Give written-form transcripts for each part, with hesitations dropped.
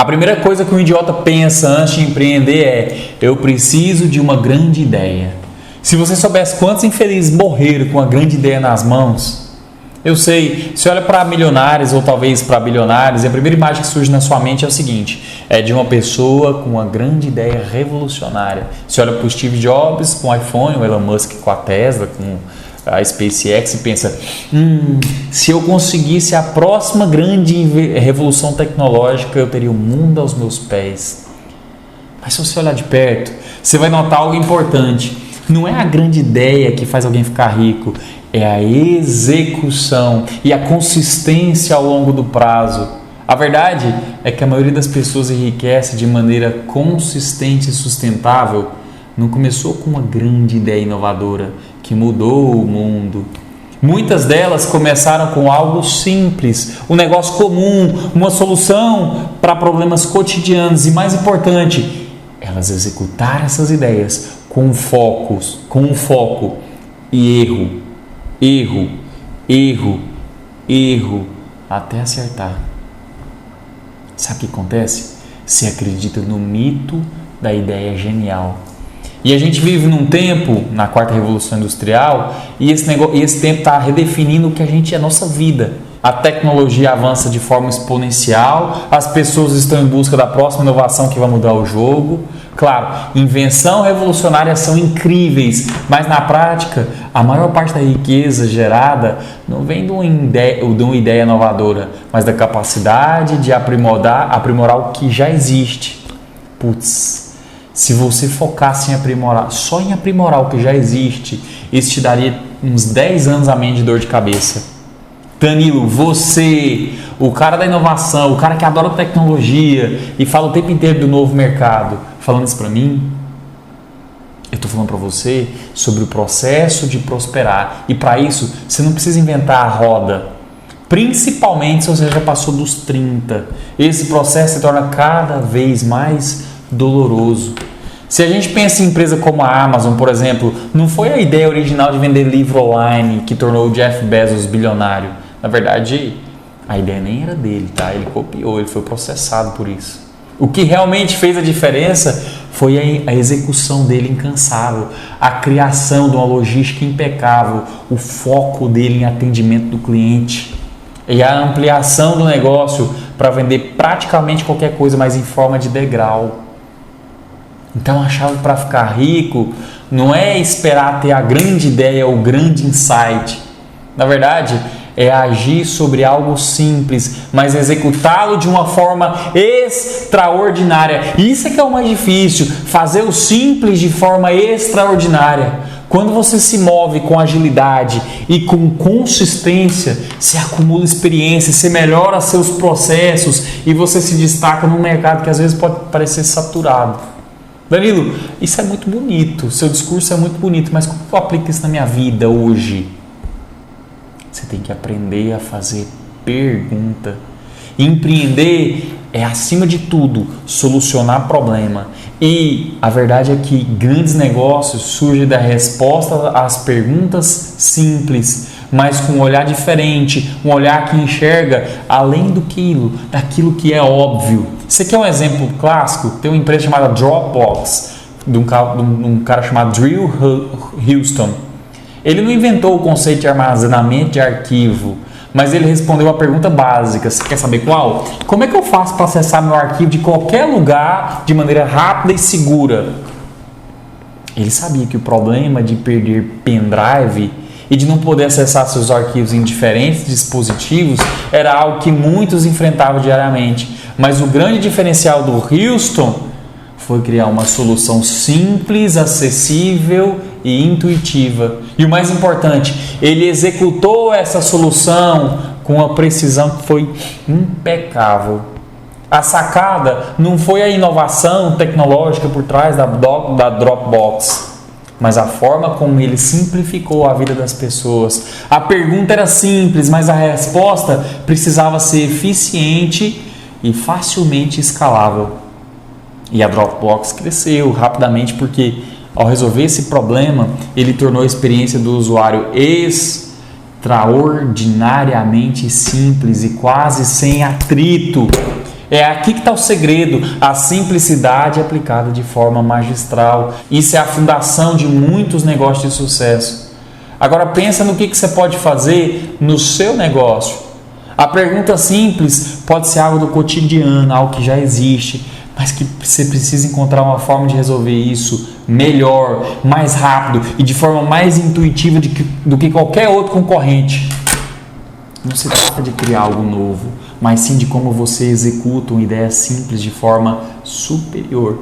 A primeira coisa que um idiota pensa antes de empreender é: eu preciso de uma grande ideia. Se você soubesse quantos infelizes morreram com uma grande ideia nas mãos. Eu sei, você olha para milionários ou talvez para bilionários e a primeira imagem que surge na sua mente é o seguinte: é de uma pessoa com uma grande ideia revolucionária. Você olha para o Steve Jobs com o iPhone, o Elon Musk com a Tesla, com a SpaceX e pensa: se eu conseguisse a próxima grande revolução tecnológica, eu teria o mundo aos meus pés. Mas se você olhar de perto, você vai notar algo importante. Não é a grande ideia que faz alguém ficar rico, é a execução e a consistência ao longo do prazo. A verdade é que a maioria das pessoas enriquece de maneira consistente e sustentável. Não começou com uma grande ideia inovadora que mudou o mundo. Muitas delas começaram com algo simples, um negócio comum, uma solução para problemas cotidianos e, mais importante, elas executaram essas ideias com foco e erro, até acertar. Sabe o que acontece? Você acredita no mito da ideia genial. E a gente vive num tempo, na quarta revolução industrial, e esse tempo está redefinindo o que a gente é, a nossa vida. A tecnologia avança de forma exponencial, as pessoas estão em busca da próxima inovação que vai mudar o jogo. Claro, invenção revolucionária são incríveis, mas na prática, a maior parte da riqueza gerada não vem de uma ideia inovadora, mas da capacidade de aprimorar o que já existe. Putz, se você focasse só em aprimorar o que já existe, isso te daria uns 10 anos a menos de dor de cabeça. Danilo, você, o cara da inovação, o cara que adora tecnologia e fala o tempo inteiro do novo mercado, falando isso para mim, eu estou falando para você sobre o processo de prosperar. E para isso, você não precisa inventar a roda. Principalmente se você já passou dos 30. Esse processo se torna cada vez mais doloroso. Se a gente pensa em empresa como a Amazon, por exemplo, não foi a ideia original de vender livro online que tornou o Jeff Bezos bilionário. Na verdade, a ideia nem era dele, tá? Ele copiou, ele foi processado por isso. O que realmente fez a diferença foi a execução dele incansável, a criação de uma logística impecável, o foco dele em atendimento do cliente e a ampliação do negócio para vender praticamente qualquer coisa, mas em forma de degrau. Então a chave para ficar rico não é esperar ter a grande ideia ou o grande insight. Na verdade, é agir sobre algo simples, mas executá-lo de uma forma extraordinária. Isso é que é o mais difícil, fazer o simples de forma extraordinária. Quando você se move com agilidade e com consistência, você acumula experiência, você melhora seus processos e você se destaca num mercado que às vezes pode parecer saturado. Danilo, isso é muito bonito, seu discurso é muito bonito, mas como eu aplico isso na minha vida hoje? Você tem que aprender a fazer pergunta. Empreender é, acima de tudo, solucionar problema. E a verdade é que grandes negócios surgem da resposta às perguntas simples, mas com um olhar diferente, um olhar que enxerga além daquilo que é óbvio. Você quer um exemplo clássico? Tem uma empresa chamada Dropbox, de um cara chamado Drew Houston. Ele não inventou o conceito de armazenamento de arquivo, mas ele respondeu uma pergunta básica. Você quer saber qual? Como é que eu faço para acessar meu arquivo de qualquer lugar de maneira rápida e segura? Ele sabia que o problema de perder pendrive e de não poder acessar seus arquivos em diferentes dispositivos era algo que muitos enfrentavam diariamente. Mas o grande diferencial do Houston foi criar uma solução simples, acessível e intuitiva. E o mais importante, ele executou essa solução com uma precisão que foi impecável. A sacada não foi a inovação tecnológica por trás da Dropbox, mas a forma como ele simplificou a vida das pessoas. A pergunta era simples, mas a resposta precisava ser eficiente e facilmente escalável. E a Dropbox cresceu rapidamente porque, ao resolver esse problema, ele tornou a experiência do usuário extraordinariamente simples e quase sem atrito. É aqui que está o segredo, a simplicidade aplicada de forma magistral. Isso é a fundação de muitos negócios de sucesso. Agora pensa no que você pode fazer no seu negócio. A pergunta simples pode ser algo do cotidiano, algo que já existe, mas que você precisa encontrar uma forma de resolver isso melhor, mais rápido e de forma mais intuitiva do que qualquer outro concorrente. Não se trata de criar algo novo, mas sim de como você executa uma ideia simples de forma superior.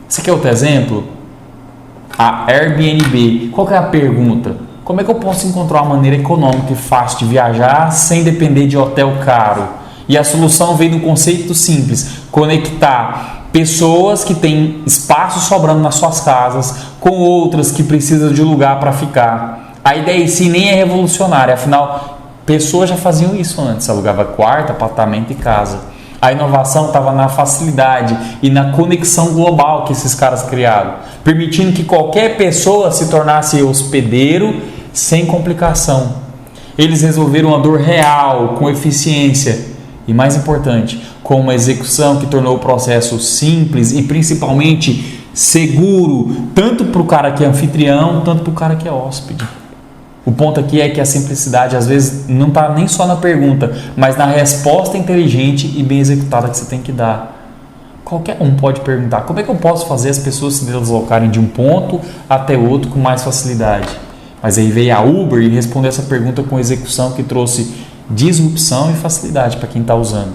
Você quer outro exemplo? A Airbnb. Qual que é a pergunta? Como é que eu posso encontrar uma maneira econômica e fácil de viajar sem depender de hotel caro? E a solução veio do conceito simples: conectar pessoas que têm espaço sobrando nas suas casas com outras que precisam de lugar para ficar. A ideia em si nem é revolucionária, afinal, pessoas já faziam isso antes, alugava quarto, apartamento e casa. A inovação estava na facilidade e na conexão global que esses caras criaram, permitindo que qualquer pessoa se tornasse hospedeiro sem complicação. Eles resolveram uma dor real, com eficiência e, mais importante, com uma execução que tornou o processo simples e principalmente seguro, tanto para o cara que é anfitrião, tanto para o cara que é hóspede. O ponto aqui é que a simplicidade às vezes não está nem só na pergunta, mas na resposta inteligente e bem executada que você tem que dar. Qualquer um pode perguntar: como é que eu posso fazer as pessoas se deslocarem de um ponto até outro com mais facilidade? Mas aí veio a Uber e respondeu essa pergunta com execução que trouxe disrupção e facilidade para quem está usando.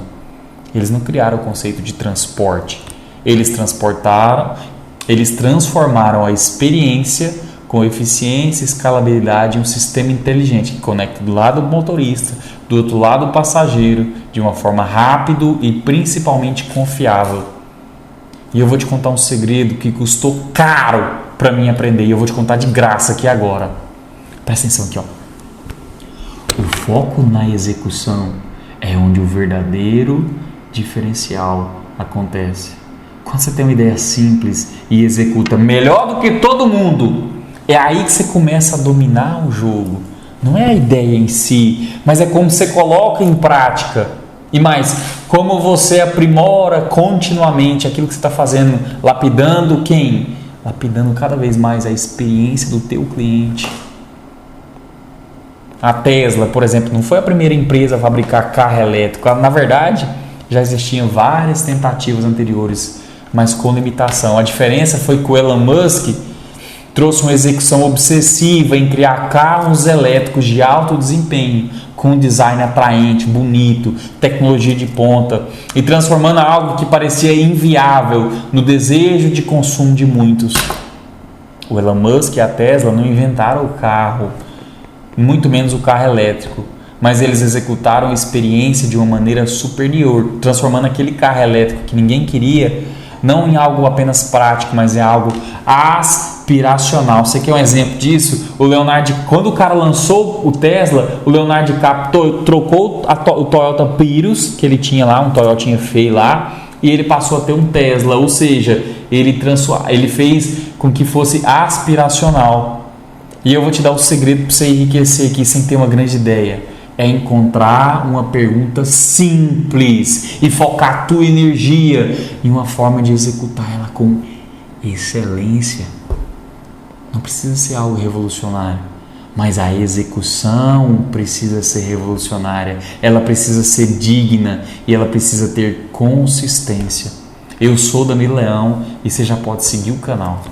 Eles não criaram o conceito de transporte. Eles transformaram a experiência com eficiência e escalabilidade em um sistema inteligente que conecta do lado do motorista, do outro lado do passageiro, de uma forma rápida e principalmente confiável. E eu vou te contar um segredo que custou caro para mim aprender, e eu vou te contar de graça aqui agora. Presta atenção aqui, ó. O foco na execução é onde o verdadeiro diferencial acontece. Quando você tem uma ideia simples e executa melhor do que todo mundo, é aí que você começa a dominar o jogo. Não é a ideia em si, mas é como você coloca em prática. E mais, como você aprimora continuamente aquilo que você está fazendo, lapidando quem? Lapidando cada vez mais a experiência do teu cliente. A Tesla, por exemplo, não foi a primeira empresa a fabricar carro elétrico. Na verdade, já existiam várias tentativas anteriores, mas com limitação. A diferença foi que o Elon Musk trouxe uma execução obsessiva em criar carros elétricos de alto desempenho, com um design atraente, bonito, tecnologia de ponta, e transformando algo que parecia inviável no desejo de consumo de muitos. O Elon Musk e a Tesla não inventaram o carro, muito menos o carro elétrico, mas eles executaram a experiência de uma maneira superior, transformando aquele carro elétrico que ninguém queria, não em algo apenas prático, mas em algo aspiracional. Você quer um exemplo disso? Quando o cara lançou o Tesla, o Leonardo DiCaprio trocou o Toyota Prius, que ele tinha lá, um Toyotinha feio lá, e ele passou a ter um Tesla, ou seja, ele fez com que fosse aspiracional. E eu vou te dar o segredo para você enriquecer aqui sem ter uma grande ideia. É encontrar uma pergunta simples e focar a tua energia em uma forma de executar ela com excelência. Não precisa ser algo revolucionário, mas a execução precisa ser revolucionária. Ela precisa ser digna e ela precisa ter consistência. Eu sou Danilo Leão e você já pode seguir o canal.